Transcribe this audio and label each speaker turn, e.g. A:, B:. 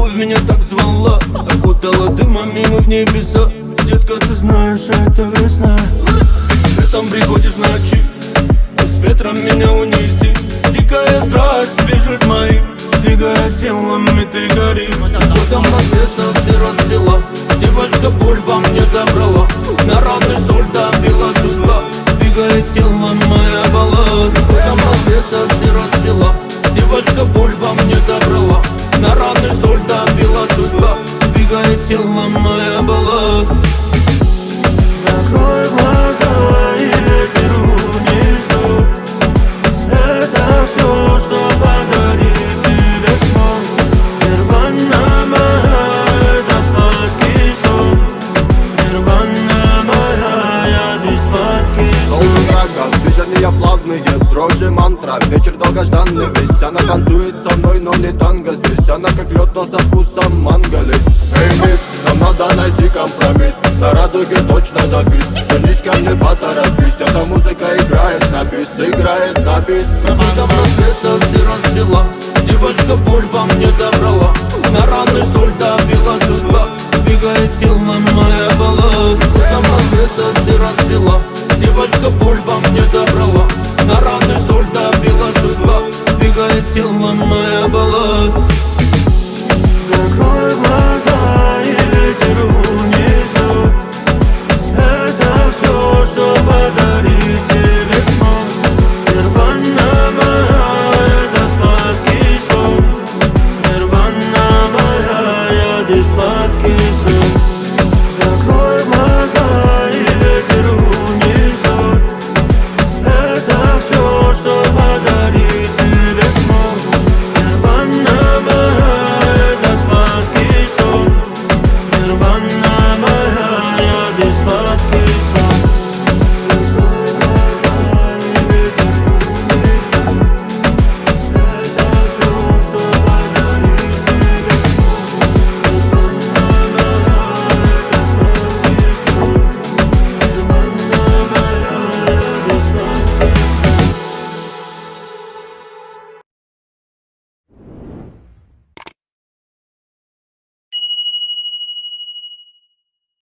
A: любовь меня так звала, окутала дымами в небеса. Детка, ты знаешь, это весна. Летом приходишь в ночи, с ветром меня унеси. Дикая страсть движет моим, двигая телом, и ты горишь. Потом рассветом ты расцвела, девочка, боль во мне забрала. На раны соль добила судьба, двигая телом, моя баллада. Потом рассветом ты расцвела, девочка, боль во мне забрала. На раны соль добила судьба, двигая телом, моя баллада.
B: Закрой глаза и ветер унесет. Это все, что подарит тебе сон. Нирвана моя, это сладкий сон. Нирвана моя, я ты сладкий сон.
C: Волны мрака, движения плавные, дрожи мантра. Вечер долгожданный, весь она танцует со мной, но не танго. Здесь она как лед, но со вкусом манго. Эй, мисс, нам надо найти компромисс. На радуге точно завис. Вернись ко мне, поторопись. Эта музыка играет на бис, играет на бис.
A: Потом рассветом ты расцвела, девочка, боль во мне забрала. На